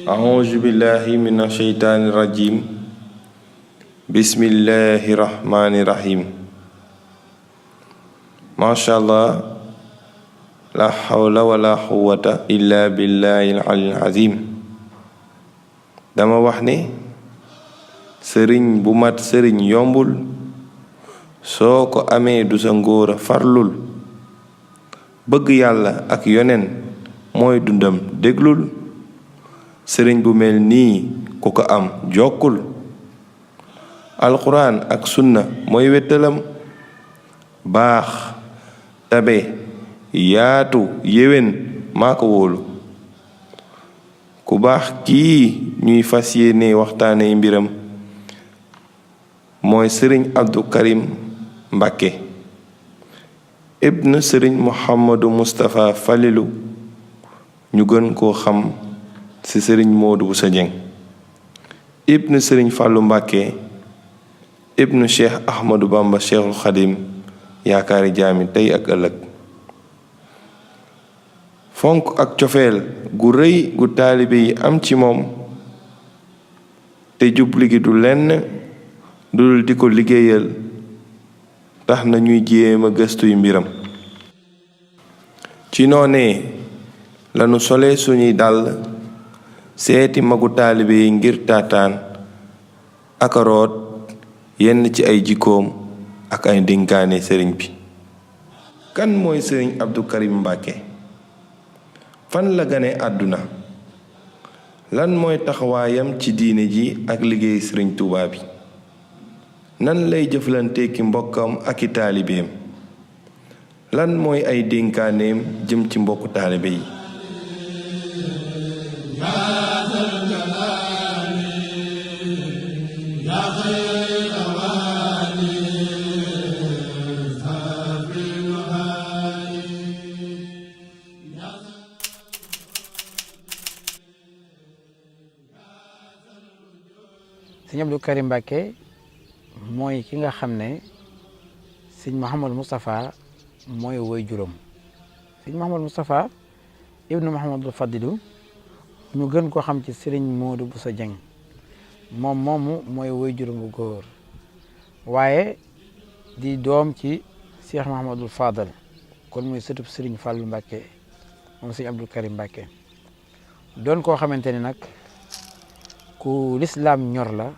أعوذ بالله من الشيطان الرجيم بسم الله الرحمن الرحيم ما شاء الله لا حول ولا قوة إلا بالله العلي العظيم dama wax ne sëriñ bu mat sëriñ yombul soo ko amee du sa ngóora farlul bëgg yàlla ak yonen mooy dundam déglul sëriñ bu mel nii ku ko am jokkul alxuraan ak sunna mooy wettalam baax tabe yaatu yéwén maa ko wóolu ku baax kii ñuy fas yéene waxtaane mbiram mooy sëriñ Abdou Karim Mbàkke ibn sëriñ Mouhamadou Moustapha Falilu ñu gën koo xam ci sëriñ Modou Bousso Dieng ibn sëriñ Fàllu Mbàkke ibn cheikh Ahmadou Bamba cheikhul Xadim yaakaari jaami tey ak ëllëg fonk ak cofeel gu rëy gu taalibe yi am ci moom te jubli gi du lenn dul di ko liggéeyal tax na ñuy jéem a gëstuy mbiram ci noonee lanu sole suñuy dàll seeti magu taalibe yi ngir taataan ak root yenn ci ay jikkoom ak ay dénkaane sëriñ bi kan mooy sëriñ Abdou Karim Mbàkke fan la gane àdduna lan mooy taxawaayam ci diine ji ak liggéey sëriñ Tuubaa bi nan lay jëflante ki mbokkam ak i taalibeem lan mooy ay dénkaaneem jëm ci mbokku taalibe yi sëñ Abdou Karim Mbàkke mooy ki nga xam ne sëñ Mouhamadou Moustapha mooy woy juróom sëñ Mouhamadou Moustapha ibnu Mouhamadou Fadilu ñu gën ko xam ci sëriñ Modou Bousso Dieng moom moomu mooy woy juróom bu góor waaye di doom ci Cheikh Mouhamadou Fadal kon mooy sëtub sëriñ Fàllu Mbàkke moom sëñ Abdou Karim Mbàkke doon koo xamante ni nag ku lislaam ñor la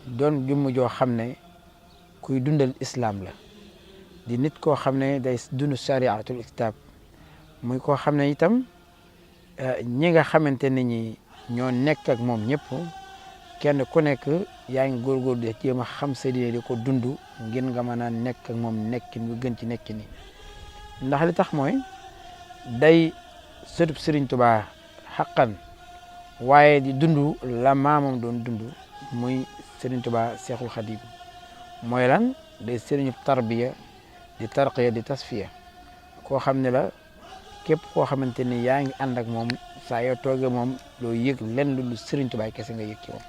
doon jëmm joo xam ne kuy dundal islaam la di nit koo xam ne day dund shariatul islam muy koo xam ne itam ñi nga xamante ne ñi ñoo nekk ak moom ñëpp kenn ku nekk yaa ngi góorgóorlu di jéem a xam sa diine di ko dund ngir nga mën a nekk ak moom nekkin bu gën ci nekkin yi ndax li tax mooy day sëtub Sëriñ Tuubaa xaqan waaye di dund la maamam doon dund muy Sëriñ Tuubaa Seexul Xadiim mooy lan day sëriñu tarbiya di tarqiya di tasfiya koo xam ne la képp koo xamante ni yaa ngi ànd ak moom saa yoo toogee moom doo yëg lenn lu Sëriñ Tuubaa kese nga yëg ci moom.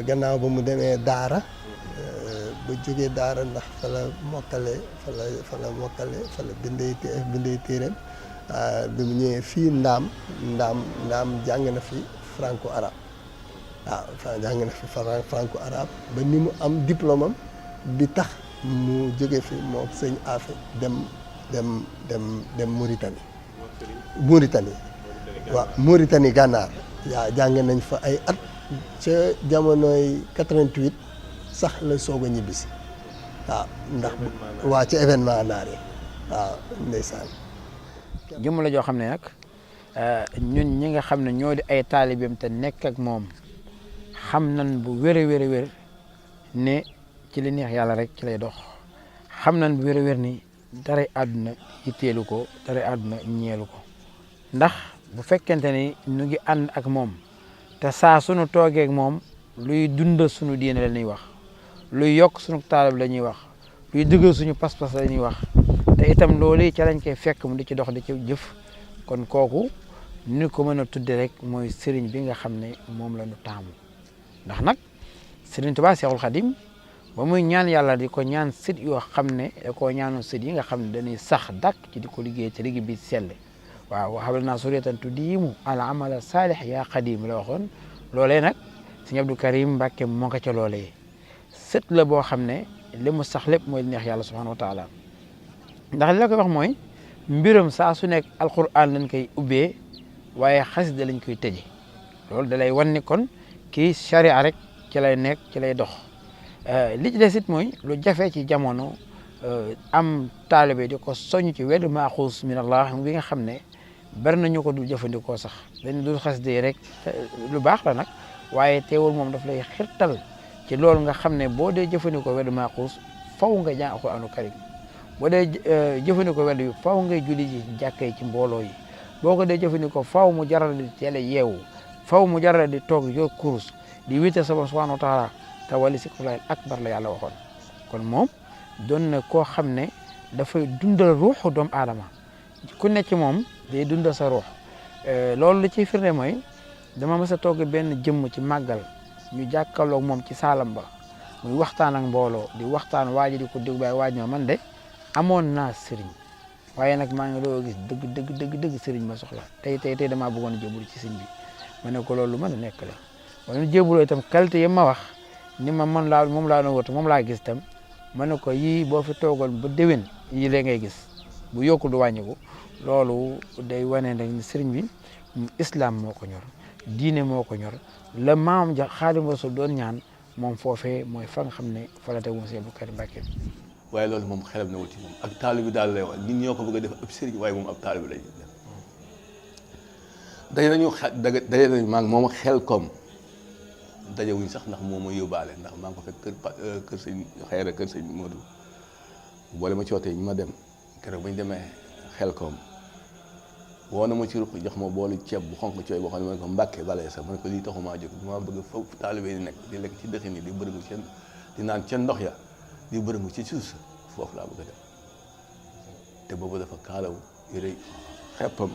gannaaw ba mu demee daara ba jógee daara ndax fa la mokkale fa la bindee téereem bi mu ñëwee fii ndaam jàng na fi franco arabe waaw jàng na fi franco arabe ba ni mu am diplôme am bi tax mu jóge fi moom sëñ Afe dem Mauritanie waaw Mauritanie gànnaar jàng nañ fa ay at ca jamonoy 88 sax la soog a ñibbisi waaw ndax waa ci événement naar yi waaw ndeysaan jëmm la joo xam ne nag ñun ñi nga xam ne ñoo di ay taalibeem te nekk ak moom xam nañ bu wér a wér ne ci li neex yàlla rek ci lay dox xam nañ bu wér a wér ni dara àdduna yitteelu ko dara àdduna ñeelu ko ndax bu fekkente ni ñu ngi ànd ak moom te saa sunu toogee ak moom luy dundal sunu diine la ñuy wax luy yokk sunu taalib la ñuy wax luy dëggal suñu pas-pas la ñuy wax te itam loolu ca lañ koy fekk mu di ci dox di ci jëf kon kooku ni ko mën a tudde rek mooy sëriñ bi nga xam ne moom la ñu taamu ndax nag sëriñ Tuubaa Seexul Xadim ba muy ñaan yàlla di ko ñaan sët yoo xam ne da koo ñaanoon sët yi nga xam ne dañuy sax dàkk ci di ko liggéey ci liggéey bi selle waaw waxabal naa suriyatan tuddiimu al amala saalih yaa xadim la waxoon loolee nag sëñ Abdou Karim Mbàkke moo ko ca loolee sët la boo xam ne li mu sax lépp mooy neex yàlla subhanahu wa taala ndax li la koy wax mooy mbiram saa su nekk alquran lañ koy ubbee waaye xasida lañ koy tëje loolu da lay wan ni kon kii charia rek ci lay nekk ci lay dox li ci des it mooy lu jafe ci jamono am taalibe di ko soññ ci weddu maaxuus min allah bi nga xam ne bari nañu ko du jëfandikoo sax dañu dul xasida yi rek lu baax la nag waaye teewul moom daf lay xirtal ci loolu nga xam ne boo dee jëfandikoo weddu maaxuus faw nga jàng alquranu karim boo dee jëfandikoo weddu yi faw ngay julli ji jàkka yi ci mbooloo yi boo ko dee jëfandikoo faw mu jaral di teel a yeewu faw mu jaral di toog yor kurus di wiite sa borom subhanahu wa taala te wali sikrullahi akbar la yàlla waxoon kon moom doon na koo xam ne dafay dundal ruuxu doomu aadama ku nekk ci moom day dundal sa ruux loolu li ciy firnde mooy dama mës a toog benn jëmm ci màggal ñu jàkkaarloog moom ci saalam ba muy waxtaan ak mbooloo di waxtaan waaji di ko dégg baay waaj ma man de amoon naa sëriñ waaye nag maa ngi doo gis dëgg sëriñ ma soxla tey damaa bëggoon a jébbalu ci sëriñ bi ma ne ko loolu mën a nekk la wala ñu jébbaloo itam qualité yi ma wax ni ma moom laa doon woote moom laa gis itam ma ne ko yii boo fi toogoon ba déwén yii la ngay gis bu yokku du wàññiku loolu day wane rek ni sëriñ bi islam moo ko ñor diine moo ko ñor la maam ja Xaadimu Rasuul doon ñaan moom foofee mooy fa nga xam ne fa la tegu Sëriñ Abdou Karim Mbàkke waaye loolu moom xelam na wuti moom ak taalibe bi daal lay wax ñun ñoo ko bëgg a def ab sëriñ waaye moom ab taalibe lañu def daje nañu maa ngi moom xel koom daje wuñ sax ndax moom ma yóbbaale ndax maa ngi ko fekk kër sëñ xayra kër sëñ Modou boole ma cootee ñu ma dem keroog bañ demee xel koom woo na ma ci ruq jox ma boolu ceeb bu xonk cooy boo xam ne ma ne ko Mbàkke bale sax ma ne ko lii taxumaa jóg dama bëgg foofu taalibe yi nekk di lekk ci dëxin yi di bërëngu seen di naan ca ndox ya di bërëngu ci suuf sa foofu laa bëgg a dem te boobu dafa kaalaw yére xeppam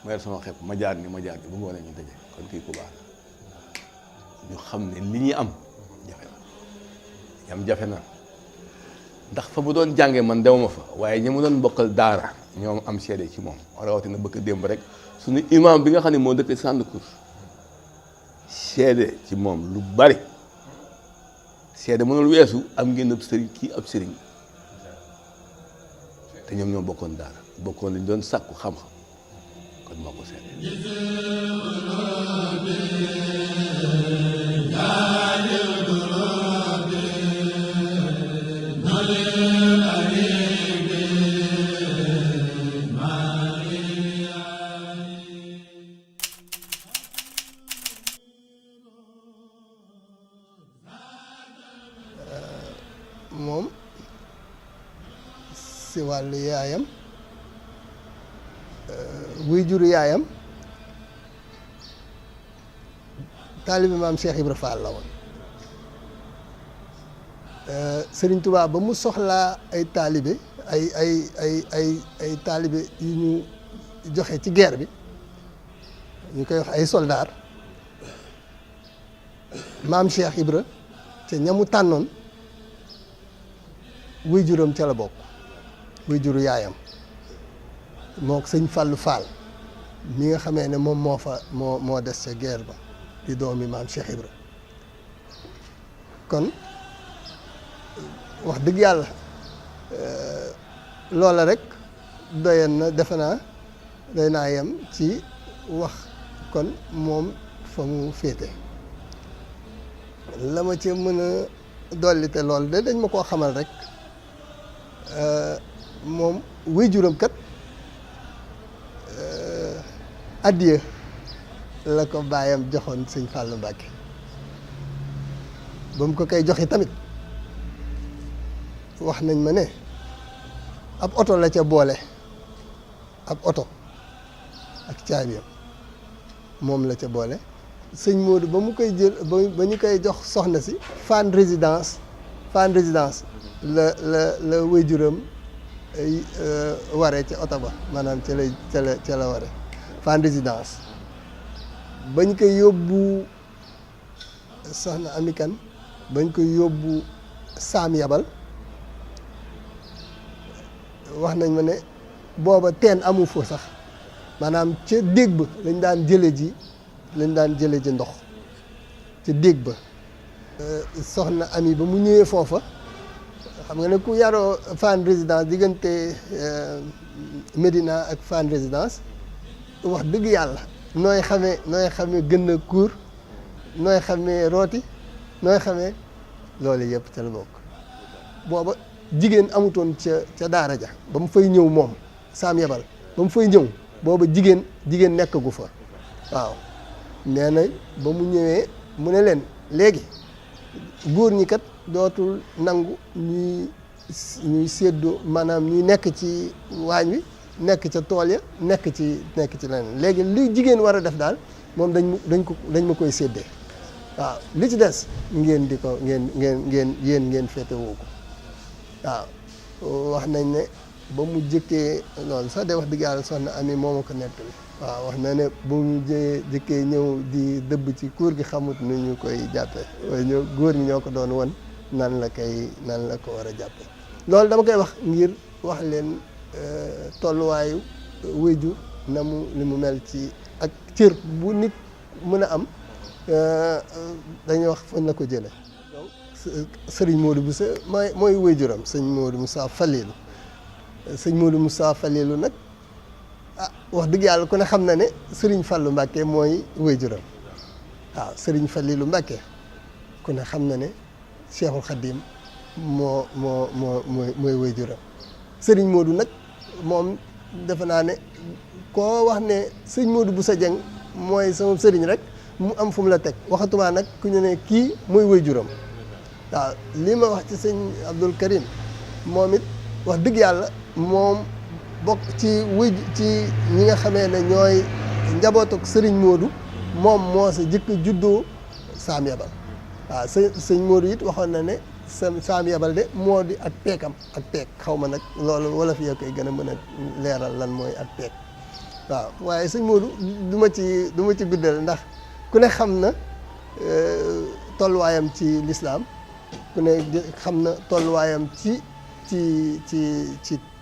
ma yor sama xepp ma jaar ni bu ngoonee ñu daje kon kii ku baax ñu xam ne li ñuy am jafe na ndax fa mu doon jàngee man dewuma fa waaye ñi mu doon bokkal daara ñoom am seede ci moom rawatina bëgg démb rek suñu imam bi nga xam ne moo dëkk Sandcour seede ci moom lu bari seede mënul weesu am ngeen ab sëriñ kii ab sëriñ te ñoom ñoo bokkoon daara bokkoon lañ doon sàkku xam-xam kon moo ko seede moom si wàllu yaayam wuy juru yaayam taalibe maam Cheikh Ibra Fall la woon Sëriñ Tuubaa ba mu soxlaa ay taalibe ay taalibe yu ñu joxe ci guerre bi ñu koy wax ay soldaar maam Cheikh Ibra te ñamu tànnoon wuy juróom ca la bokk wuy juru yaayam moo ko sëñ Fallou Fall mi nga xamee ne moom moo des ca guerre ba di doomi maam Cheikh Ibra kon wax dëgg yàlla loola rek doyen na defe naa doy naa yem ci wax kon moom fa mu féete la ma ci mën a dolli te loolu de dañ ma koo xamal rek moom wuy juróom kat addiya la ko baayam joxoon sëñ Fallou Mbacké ba mu ko koy joxe tamit wax nañ ma ne ab oto la ca boole ab oto ak caabiyam moom la ca boole sëñ Modou ba mu koy jël ba ñu koy jox soxna si Fann Résidence la waajuram ware ca oto ba maanaam ca la ware Fann Résidence bañ koy yóbbu soxna Ami Kan bañ koy yóbbu Saam Yabal wax nañ ma ne booba teen amu fa sax maanaam ca déeg ba lañ daan jële ji ndox ca déeg ba soxna Ami ba mu ñëwee foofa xam nga ne ku yaroo Fann Résidence diggante Médina ak Fann Résidence wax dëgg yàlla nooy xamee gën a kuur nooy xamee rooti nooy xamee loolu yëpp ca la bokk booba jigéen amutoon ca daara ja ba mu fay ñëw moom Saam Yabal ba mu fay ñëw booba jigéen nekkagu fa waaw nee na ba mu ñëwee mu ne leen léegi góor ñi kat dootul nangu ñuy séddoo maanaam ñuy nekk ci waañ wi nekk ca tool ya nekk ci leneen léegi li jigéen war a def daal moom dañ ma koy séddee waaw li ci des ngeen di ko ngeen féetewoo ko waaw wax nañ ne ba mu jëkkee loolu sax de wax dëgg yàlla soxna Ami moo ma ko nettali waaw wax na ne ba mu jëkkee ñëw di dëbb ci kuur gi xamut nu ñu koy jàppee waaye góor ñi ñoo ko doon won nan la ko war a jàppee loolu dama koy wax ngir wax leen tolluwaayu wéyjur na mu li mu mel ci ak cër bu nit mën a am dañuy wax fan la ko jële donc sëriñ Modou Bousso mooy wéyjuram sëñ Modou Moussa Falilou sëñ Modou Moussa Falilou nag wax dëgg yàlla ku ne xam na ne sëriñ Fallou Mbacké mooy wéyjuram waaw sëriñ Falilou Mbacké ku ne xam na ne Cheikhul Khadim mooy wéyjuram sëriñ Modou nag moom defe naa ne koo wax ne sëñ Modou Bousso Dieng mooy sama sëriñ rek mu am fu mu la teg waxatumaa nag ku ñu ne kii mooy wéyjuram waaw lii ma wax ci sëñ Abdoul Karim moom it wax dëgg yàlla moom bokk ci ñi nga xamee ne ñooy njabootuk sëriñ Modou moom moo sa jëkk juddoo Saam Yabal waaw sëñ Modou it waxoon na ne Saam Yabal de moo di ak peekam ak peek xaw ma nag loolu wala fi koy gën a mën a leeral lan mooy ak peek waaw waaye sëñ Modou du ma ci guddal ndax ku ne xam na tolluwaayam ci lislaam ku ne xam na tolluwaayam ci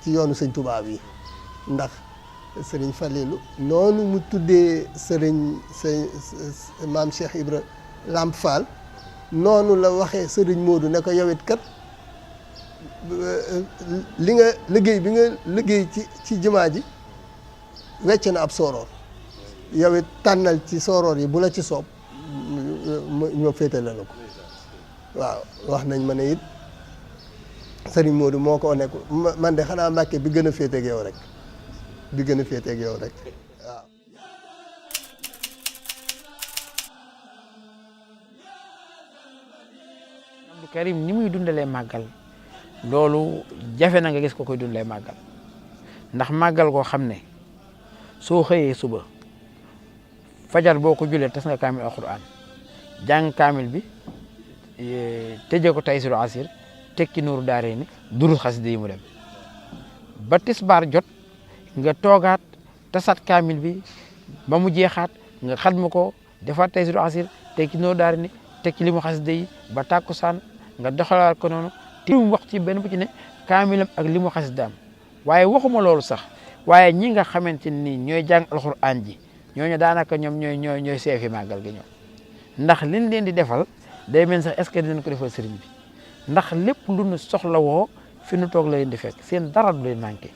yoonu sëñ Touba yi ndax sëriñ Falilou noonu mu tuddee sëriñ maam Cheikh Ibra Lamp Fall noonu la waxee sëriñ Modou ne ko yow it kat li nga liggéey bi nga liggéey ci jumaa ji wecc na ab sooroor yow it tànnal ci sooroor yi bu la ci soob ñoo féetale la ko waaw wax nañ ma ne it sëriñ Modou moo ko nekk man de xanaa Mbàkke bi gën a féeteeg yow rek waaw. Abdou Karim ni muy dundalee màggal loolu jafe na nga gis ko koy dundalee màggal ndax màggal koo xam ne soo xëyee suba fajar boo ko julee tas nga kaamil alquran jàng kaamil bi tëjee ko Taysiru Asir tekki Nuuru Daarayni durus xasida yi mu dem ba tisbaar jot nga toogaat tasaat kaamil bi ba mu jeexaat nga xatmu ko defaat Taysiru Asir tekki Nuuru Daarayni tekki li mu xasida yi ba tàkkusaan nga doxalaat ko noonu te mu wax ci benn bu ci ne kaamilam ak li mu xasidaam waaye waxuma loolu sax waaye ñi nga xamante ni ñooy jàng alxuraan ji ñooñu daanaka ñoom ñooy seefi màggal gi ñoom ndax liñ leen di defal day mel sax est-ce que dinañ ko defal sëriñ bi ndax lépp lu nu soxla woo fi nu toog la leen di fekk seen dara du leen manqué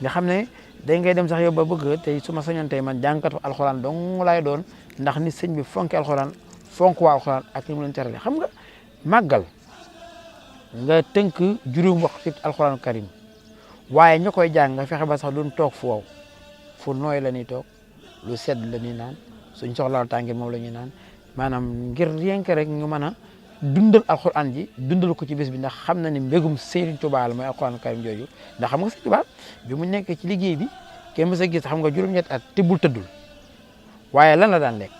nga xam ne day ngay dem sax yow ba bëgg tey su ma sañoon tey man jàngkatu alxuraan dong laay doon ndax ni sëñ bi fonke alxuraan fonk waa alxuraan ak li mu leen terale xam nga màggal nga tënk juróom wax ci alxuraanu karim waaye ña koy jàng nga fexe ba sax duñ toog fu wow fu nooy la ñuy toog lu sedd la ñuy naan suñ soxlaa tàngi moom la ñuy naan maanaam ngir rien que rek ñu mën a dundal alxuraan ji dundal ko ci bés bi ndax xam na ni mbégum Serigne Touba la mooy alxuraan karim jooju ndax xam nga Serigne Touba bi mu nekk ci liggéey bi kenn mës a gis xam nga juróom-ñetti at tibbul tëddul waaye lan la daan lekk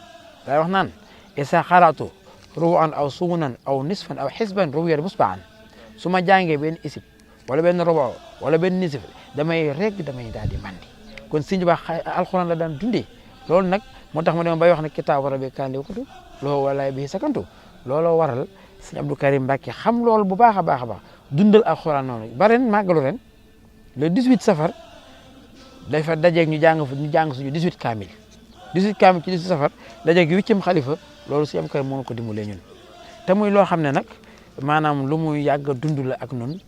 day wax naan isa xalaatu ruwan aw sumunan aw nisfan aw xisban ruwiyat musbaan su ma jàngee benn isib wala benn robo wala benn nisif damay rek damay daal di mandi kon Serigne Touba alxuraan la daan dundee loolu nag moo tax ma dem bay wax ne kitaabu rabbi kaan li wakatu loolu walaay bi sakantu looloo waral sëñ Abdou Karim Mbacké xam loolu bu baax a baax a baax dundal alxuraan noonu ba ren màggalu ren le 18 safar day fa dajeeg ñu jàng suñu 18 kaamil 18 kaamil ci 18 safar dajeeg 8e xalifa loolu sëñ Abdou Karim moo ko dimbalee ñun te muy loo xam ne nag maanaam lu muy yàgg a dund la ak nun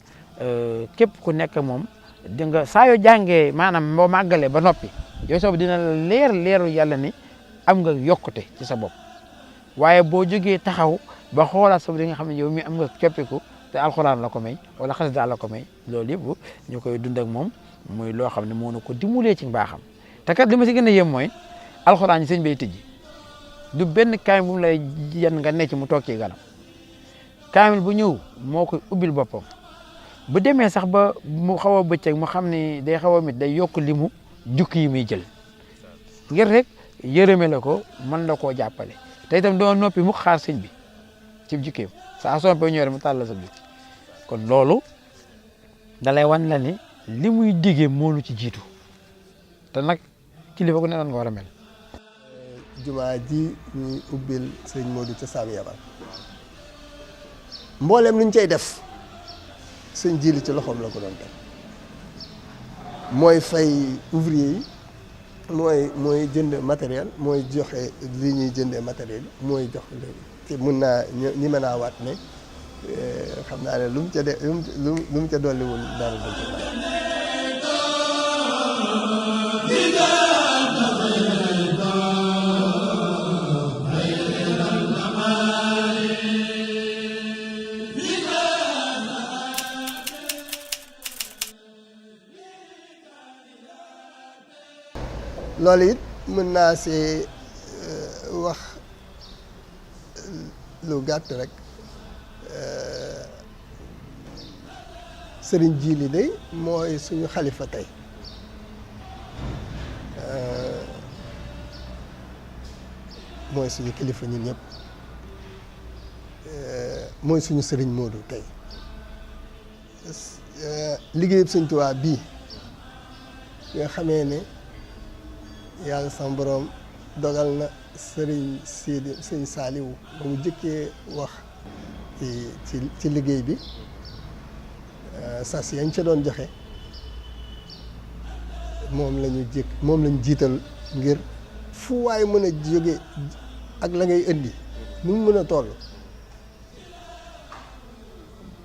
képp ku nekk moom di nga saa yoo jàngee maanaam boo màggalee ba noppi yooyu soobu dina leeru yàlla ni am nga yokkute ci sa bopp waaye boo jógee taxaw ba xoolaat sa di nga xam ne yow mi am nga coppiku te alxuraan la ko may wala xasida la ko may loolu yëpp ñu koy dund ak moom muy loo xam ne moo na ko dimbalee ci mbaaxam te kat li ma si gën a yem mooy alxuraan yi sëñ bay tijji du benn kaamil bu mu lay yan nga necc mu toog ci galam kaamil bu ñëw moo koy ubbil boppam bu demee sax ba mu xaw a bëccëg mu xam ni day xaw a mit day yokk limu jukki yi muy jël ngir rek yërëme la ko mën la koo jàppale te itam doo noppi mu xaar sëñ bi ci jukkeem saa soo ñëwee rek mu tàll sa jukki kon loolu da lay wan la ni li muy diggee moo lu ci jiitu te nag kilifa ku ne nga war a mel. jumaa ji ñuy ubbil sëñ Modou ca Sam Yabal mboolem lu ñu cay def sëñ Jili ci loxoom la ko doon def mooy fay ouvrier yi mooy jënd matériel mooy joxe li ñuy jëndee matériel yi mooy jox léegi te mun naa ñi mën naa waat ne xam naa ne lu mu ca de lu mu ca dolliwul dara du ci loolu it mën naa see wax lu gàtt rek sëriñ Jili day mooy suñu xalifa tey mooy suñu kilifa ñun ñëpp mooy suñu sëriñ Modou tey liggéeyub sëñ Tuubaa bii nga xamee ne yàlla sama borom dogal na sëriñ Sidi sëñ Saaliwu ba mu jëkkee wax ci liggéey bi sas yañ ca doon joxe moom lañu jiital ngir fu waay mën a jóge ak la ngay indi nu mu mën a toll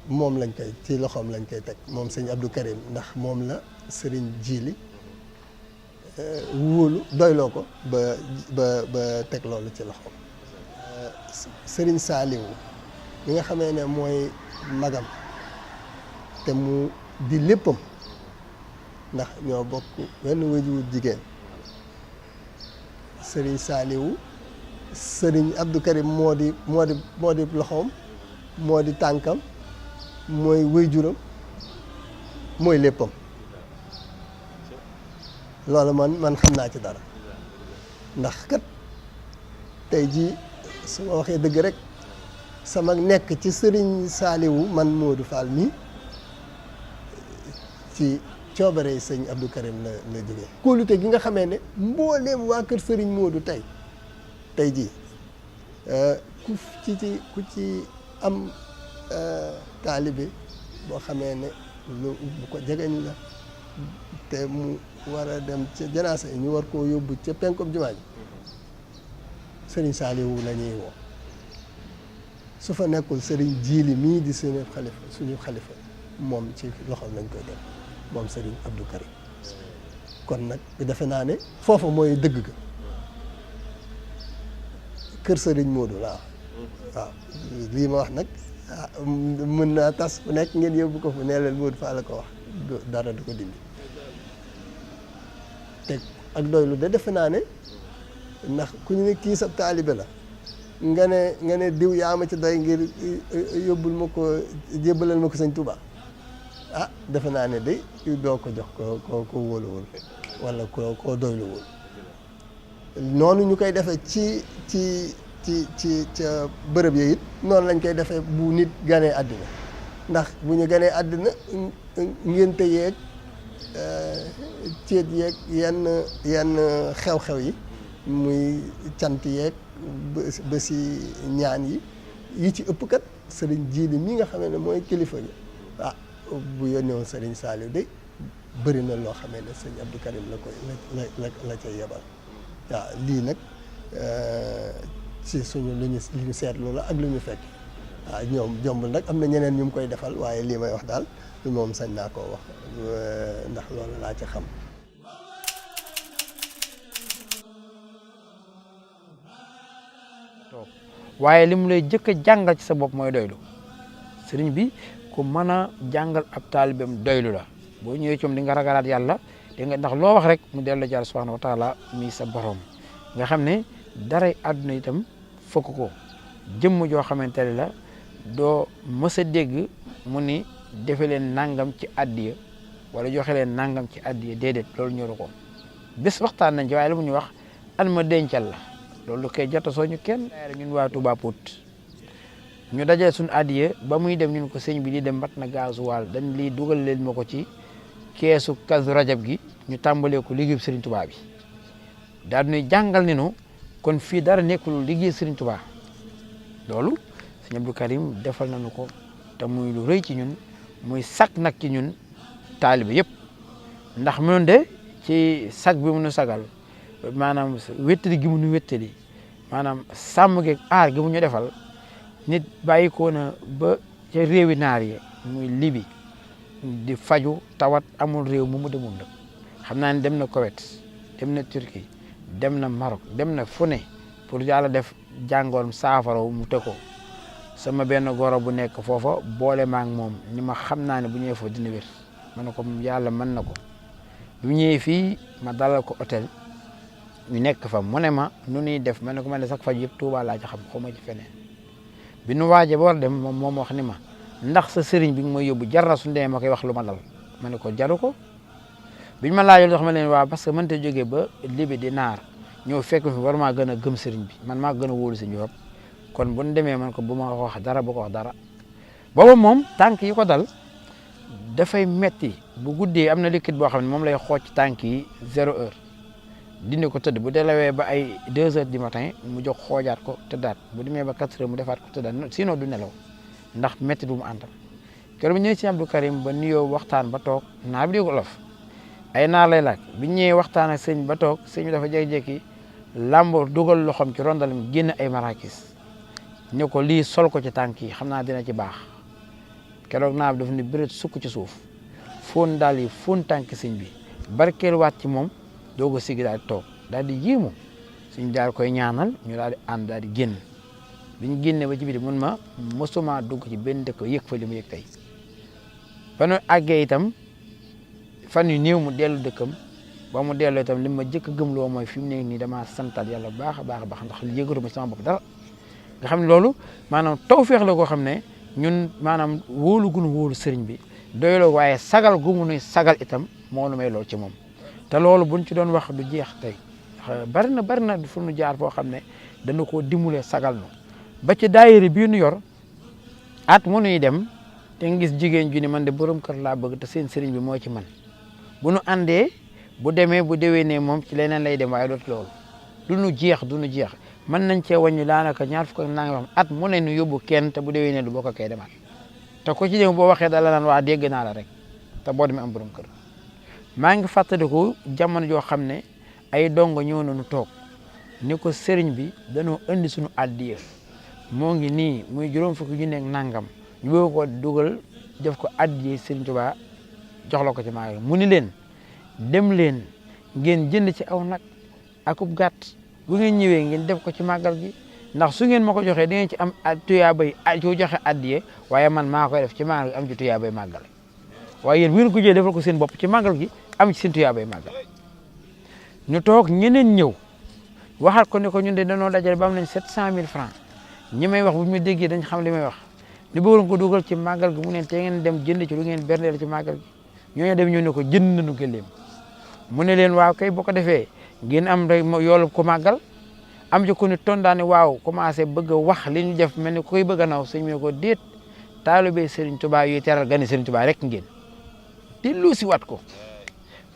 moom lañ koy ci loxoom lañ koy teg moom sëñ Abdou Karim ndax moom la sëriñ Jili wóolu doyloo ko ba teg loolu ci loxoom sëriñ Saaliwu mi nga xamee ne mooy magam te mu di léppam ndax ñoo bokk wenn wajur jigéen sëriñ Saaliwu sëriñ Abdou Karim moo di loxoom moo di tànkam mooy wajuram mooy léppam loolu man xam naa ci dara ndax kat tey jii su ma waxee dëgg rek sama nekk ci sëriñ Saaliwu man Modou Fall mi ci coobare sëñ Abdou Karim la jógee kóolute gi nga xamee ne mbooleem waa kër sëriñ Modou tey jii ku ci am taalibe boo xamee ne lu bu ko jegeñ la te mu war a dem ca janaasa yi ñu war koo yóbbu ca penkob jumaa ji sëriñ Saaliwu la ñuy woo su fa nekkul sëriñ Jili mii di suñu xalifa moom ci loxoom lañ koy def moom sëriñ Abdou Karim kon nag defe naa ne foofa mooy dëgg ga kër sëriñ Modou laa waaw lii ma wax nag mën naa tas fu nekk ngeen yóbbu ko fu nee leen Modou Fall la ko wax dara du ko dindi te ak doylu de defe naa ne ndax ku ñu ne kii sab taalibe la nga ne diw yaa ma ci doy ngir yóbbul ma ko jébbalal ma ko sëñ Tuubaa ah defe naa ne day doo ko jox ko wóoluwul wala koo doyluwul noonu ñu koy defee ci ca bërëb yi it noonu lañ koy defee bu nit ganee àddina ndax bu ñu ganee àddina ngénte yeeg céet yeeg yenn xew-xew yi muy cant yeeg ba si ñaan yi ci ëpp kat sëriñ Jiili mi nga xamee ne mooy kilifa gi ah bu yónnee woon sëriñ Saliou de bëri na loo xamee ne sëriñ Abdou Karim la cay yebal waaw lii nag si suñu lu ñu seetlu la ak lu ñu fekk waaw ñoom jombul nag am na ñeneen ñu mu koy defal waaye lii may wax daal moom sañ naa koo wax ndax loolu laa ci xam. waaye li mu lay jëkk a jàngal ci sa bopp mooy doylu sëriñ bi ku mën a jàngal ab taalibeem doylu la boo ñëwee ci moom di nga ragalaat yàlla di nga ndax loo wax rek mu dellu Yàlla subhanahu wa taala mi sa borom nga xam ne daray àdduna itam fokk ko jëmm joo xamante ne la doo mës a dégg mu ni defe leen nangam ci addiya wala joxe leen nangam ci addiya déedéet loolu ñoru ko bés waxtaan nañ ci waaye lu mu ñu wax an ma dencal la loolu kay jota soo ñu kenn ñun waa Touba Pout ñu dajale suñu addiya ba muy dem ñun ko sëñ bi di dem mat na gaasuwaal dañ lii dugal leen ma ko ci keesu Kazu Rajab gi ñu tàmbalee ko liggéeyu Serigne Touba bi daal di jàngal ni nu kon fii dara nekkul liggéey Serigne Touba loolu sëñ Abdou Karim defal nañu ko te muy lu rëy ci ñun muy sag nag ci ñun taalibe yëpp ndax mënoon de ci sag bi mu nu sagal maanaam wéttali gi mu nu wéttali maanaam sàmm geeg aar gi mu ñu defal nit bàyyi ko na ba ca réewi naar yi muy Libi di faju tawat amul réew mu demul nag xam naa ne dem na Koweït dem na Turquie dem na Maroc dem na fu ne pour yàlla def jàngoor saafara mu teg ko sama benn goro bu nekk foofa boole ma ak moom ni ma xam naa ne bu ñëwee foofu dina wér ma ne ko yàlla mën na ko bu ñëwee fii ma dalal ko hôtel ñu nekk fa mu ne ma nu ñuy def ma ne ko man de sax faj yëpp Tuuba laa ci xam xaw ma ci feneen bi nu waajee ba war dem moom wax ni ma ndax sa sëriñ bi nga may yóbbu jar na suñu demee ma koy wax lu ma dal ma ne ko jaru ko biñ ma laajee lu tax ma leen waa parce que mënte jógee ba Libi di naar ñëw fekk fi war maa gën a gëm sëriñ bi man maa gën a wóolu sëriñ bi kon bu ñu demee man ko bu ma wax dara bu ko wax dara booba moom tànk yi ko dal dafay metti bu guddee am na liquide boo xam ne moom lay xooj ci tànk yi 0 heure dindi ko tëdd bu delawee ba ay 2 heures du matin mu jox xoojaat ko tëddaat bu demee ba 4 heures mu defaat ko tëddaat sinon du nelaw ndax metti du mu àndal keroog bi ñëwee si Abdou Karim ba nuyoo waxtaan ba toog naar bi dégg olof ay naar lay laaj bi ñëwee waxtaan ak sëñ ba toog sëñ bi dafa jékki-jékki làmbo dugal loxoom ci rondal mi génn ay marakis ne ko lii sol ko ci tànk yi xam naa dina ci baax keroog naar bi dafa ne bëreet sukk ci suuf foon daal yi foon tànk sëñ bi barkeel waat ci moom doog a sigi daal di toog daal di yéemu suñ daal koy ñaanal ñu daal di ànd daal di génn bi ñu génnee ba ci biir mun ma mosuma dugg ci benn dëkk yëg fa li mu yëg tey ba nu àggee itam fan yu néew mu dellu dëkkam ba mu delloo itam li ma jëkk a gëmloo mooy fi mu nekk nii damaa santal yàlla baax a baax a baax ndax yëgatu ma sama bopp dara nga xam ne loolu maanaam tawfeex la koo xam ne ñun maanaam wóolu gu nu wóolu sëriñ bi doyloo waaye sagal gu mu nuy sagal itam moo nu may lool ci moom te loolu buñ ci doon wax du jeex tey bari na fu nu jaar foo xam ne dana koo dimbalee sagal nu ba ci daayira bii nu yor at mu nuy dem te nga gis jigéen ju ni man de borom kër laa bëgg te seen sëriñ bi moo ci man bu nu àndee bu demee bu déwénee moom ci leneen lay dem waaye dootu loolu du nu jeex mën nañ cee wàññi daanaka ñaar fukk ak nangam at mu ne nu yóbbu kenn te bu déwénee du bokk kay demaat te ko ci dem boo waxee dala naan waa dégg naa la rek te boo demee am borom kër maa ngi fàttaliku jamono joo xam ne ay dongo ñëw nañu toog ni ko sëriñ bi dañoo indi suñu addiya moo ngi nii muy juróom fukki ju nekk nangam ñu bëgg ko dugal def ko addiya sëriñ Tuubaa jox la ko ci maa mu ni leen dem leen ngeen jënd ci aw nag akub gàtt bu ngeen ñëwee ngeen def ko ci màggal gi ndax su ngeen ma ko joxee di ngeen ci am tuyaabay ci joxe addiya waaye man maa koy def ci màggal gi am ci tuyaabay màggal waaye yéen bu ngeen ko jëlee defal ko seen bopp ci màggal gi am ci seen tuyaabay màggal ñu toog ñeneen ñëw waxaat ko ne ko ñun de dañoo dajale ba am nañ 700 000 francs ñi may wax bu ñu déggee dañ xam li may wax ni bëggoon ko dugal ci màggal gi mu ne te ngeen dem jënd ci lu ngeen berndeel ci màggal gi ñooñu dem ñu ne ko jënd nañu gëléem mu ne leen waaw kay boo ko defee ngeen am rek yoolu ko màggal am ci ku ni tondaane waaw commencé bëgg a wax li ñu def mel ni koy bëgg a naw sëñ mi ko déet taalibe Serigne Touba yuy teral gani Serigne Touba rek ngeen dellu si wat ko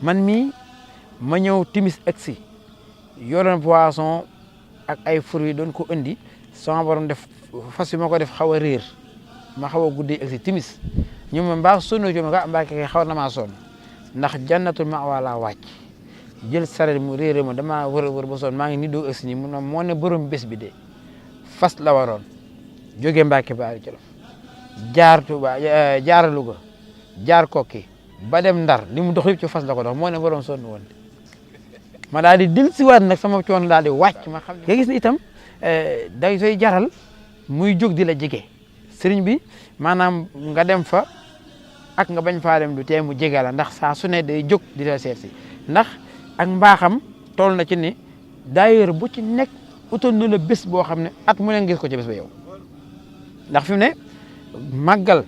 man mii ma ñëw timis agsi yoroon poisson ak ay fruits doon ko indi sama borom def fas yi ma ko def xaw a réer ma xaw a guddee agsi timis ñu ma mbaa sonn ci ma ga mbaa kay xaw na maa sonn ndax jannatul ma'wa laa wàcc jël saret mu réeré ma damaa wër ba sonn maa ngi ni doog agsi nii mu ne moo ne borom bés bi de fas la waroon jóge Mbàkke Baari Jolof jaar Tuuba jaar Luga jaar Kokki ba dem Ndar li mu dox yëpp ci fas la ko dox moo ne borom sonn woon ma daal di dellusiwaat nag sama coono daal di wàcc ma xam ne nga gis ne itam day sooy jaral muy jóg di la jege sëriñ bi maanaam nga dem fa ak nga bañ faa dem du tee mu jege la ndax saa su ne day jóg di la seet si ndax ak mbaaxam toll na ci ni d'ailleurs bu ci nekk utal na la bés boo xam ne at mu ne gis ko ci bés ba yow ndax fi mu ne màggal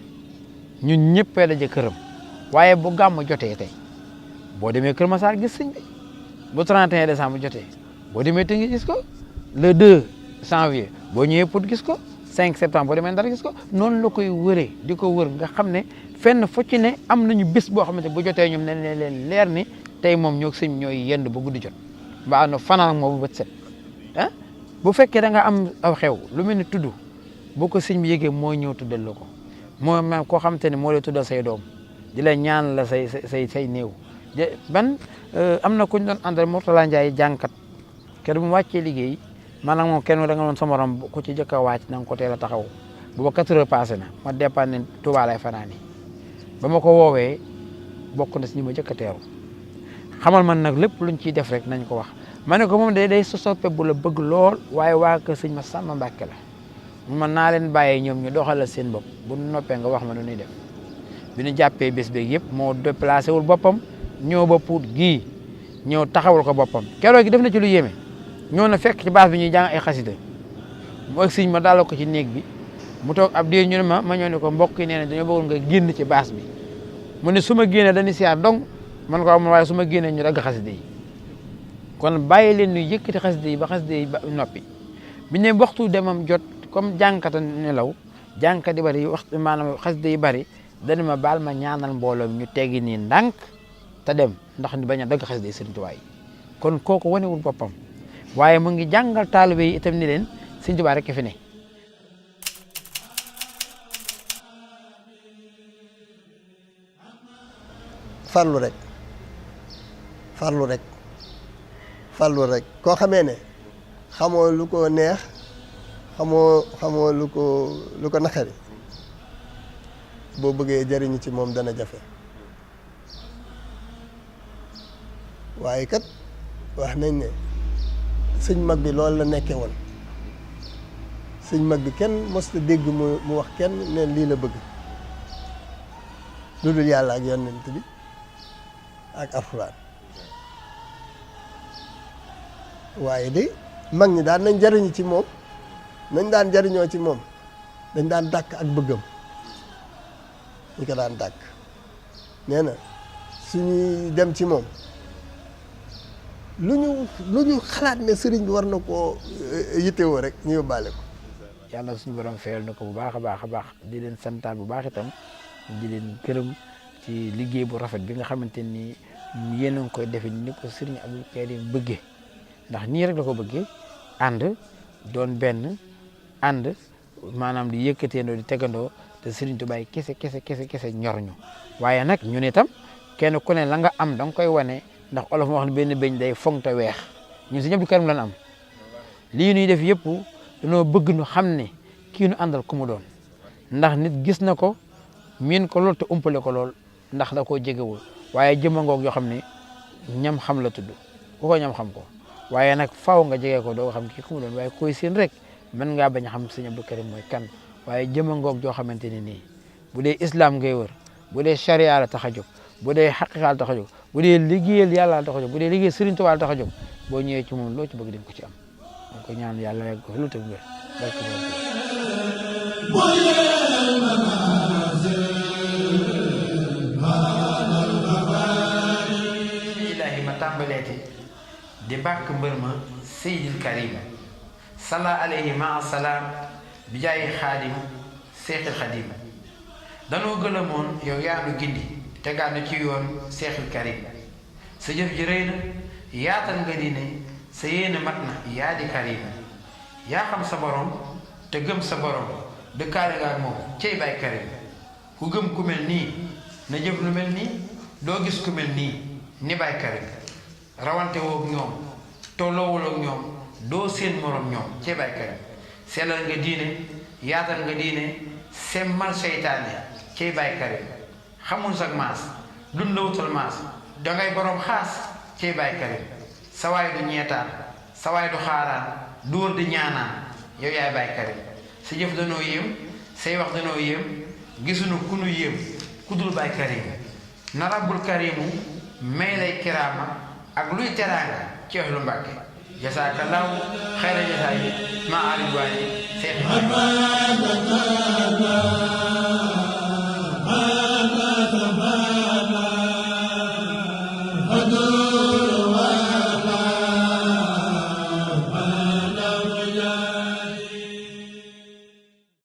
ñun ñëppee daje këram waaye bu gàmm jotee tey boo demee Kër Massar gis sëñ bi bu 31 décembre jotee boo demee te ngi gis ko le 2 janvier boo ñëwee Pout gis ko 5 septembre boo demee Ndar gis ko noonu la koy wëree di ko wër nga xam ne fenn fu ci ne am nañu bés boo xamante bu jotee ñoom ne leen leer ni tey moom ñoo sëñ ñooy yend ba guddi jot mbaa no fanaan moo bu bët set ah bu fekkee da nga am aw xew lu mel ni tudd boo ko sëñ bi yëgee moo ñëw tuddal la ko moo même koo xamante ne moo lay tuddal say doom di la ñaan la say néew ban am na ku ñu doon àndal Mourtala Ndiaye jànkat kër bu mu wàccee liggéey maanaam moom kenn da nga doon sa morom ku ci jëkk a wàcc na nga ko teel a taxaw booba 4 heures passé na ma départ ne Touba lay fanaani ba ma ko woowee bokk na si ñi ma jëkk a teeru xamal man nag lépp luñ ciy def rek nañ ko wax ma ne ko moom day soppe bu la bëgg lool waaye waa kër sëñ ma Samba Mbàkke la man naa leen bàyyee ñoom ñu doxalal seen bopp bu noppee nga wax ma nu ñuy def bi ñu jàppee bés beeg yëpp moo déplacé wul boppam ñëw ba Pout gii ñëw taxawul ko boppam keroog gi def na ci lu yéeme ñëw na fekk ci baas bi ñuy jàng ay xasida mu ak sëñ ma dalal ko ci néeg bi mu toog ab diir ñu ne ma ñëw ne ko mbokk yi nee na dañoo bëggoon nga génn ci baas bi mu ne su ma génnee dañuy siyaar donc man ko am waaye su ma génnee ñu dagg xasida yi kon bàyyi leen ñu yëkkati xasida yi ba xasida yi ba noppi bi ne waxtu demam jot comme jàngkata nelaw jàngkat yi bari waxtu maanaam xasida yi bari dañu ma baal ma ñaanal mbooloo ñu teggi nii ndànk te dem ndax ni bañ a dagg xasida yi Sëriñ Tuubaa yi kon kooku wanewul boppam waaye mu ngi jàngal taalibe yi itam ni leen Sëriñ Tuubaa rek fi ne farlu rek farlu rek farlu rek koo xamee ne xamoo lu ko neex xamoo lu ko naqari boo bëggee jëriñu ci moom dana jafe waaye kat wax nañ ne sëñ mag bi loolu la nekkee woon sëñ mag bi kenn mos a dégg mu wax kenn ne lii la bëgg lu dul yàlla ak yonent bi ak alxuraan waaye de mag ñi daan nañ jariñu ci moom nañ daan jariñoo ci moom dañ daan dàkk ak bëggam ñu ko daan dàkk nee na suñuy dem ci moom lu ñu xalaat ne sëriñ bi war na koo yittewoo rek ñu yóbbaale ko. yàlla suñu borom fayal na ko bu baax a baax a baax di leen santaan bu baax itam di leen gërëm ci liggéey bu rafet bi nga xamante ni yéen a ngi koy defee ni ko sëriñ Abdou Karim bëggee ndax nii rek la ko bëggee ànd doon benn ànd maanaam di yëkkateendoo di tegandoo te sëriñ Tuubaa kese ñor ñu waaye nag ñun itam kenn ku ne la nga am da nga koy wane ndax olof ma wax ne benn beñ day fonk te weex ñun sëriñ Abdou Karim lan am lii ñuy def yëpp dañoo bëgg nu xam ne kii nu àndal ku mu doon ndax nit gis na ko miin ko lool te umpale ko lool ndax da koo jegewul waaye jëmma ngoog yoo xam ne ñam xam la tudd ku ko ñam xam ko waaye nag faaw nga jege ko doo xam kii ku mu doon waaye koy seen rek mën ngaa bañ a xam sëñ Abdou Karim mooy kan waaye jëmma ngoog joo xamante ne nii bu dee islam ngay wër bu dee charia la tax a jóg bu dee xaqiqa la tax a jóg bu dee liggéeyal yàlla la tax a jóg bu dee liggéey Sëriñ Tuubaa la tax a jóg boo ñëwee ci moom loo ci bëgg di nga ko ci am ñu ko ñaan yàlla yàgg ko fi lu tëb wér barke ilaahi ma tàmbaleeti di bàkk mbër ma Seydil Karim salla alayhi maa salaam bi jaayi xaadim seexil xadim danoo gëlëmoon yow yaa nu gindi tegaat na ci yoon seexil Karim sa jëf ji rëy na yaatal nga diine sa yéene mat na yaa di Karim yaa xam sa borom te gëm sa borom dëkkaale nga ak moom cey bay Karim ku gëm ku mel nii na jëf lu mel nii doo gis ku mel nii ni bay Karim rawante woog ñoom tolloowul ak ñoom doo seen morom ñoom cey bay Karim sellal nga diine yaatal nga diine semmal seytaane cey bay Karim xamul sag maas dundawutal maas dangay borom xaas cey bay Karim sawaay du ñeetaan sawaay du xaaraan du wër di ñaanaan yow yaay bay Karim sa jëf danoo yéem say wax danoo yéem gisuñu ku nu yéem ku dul bay Karim na rabbul karimu may lay kiraama ak luy teraanga ci ahlu Mbàkke jasaakallaahu xayra jasaay ma arid waaye seex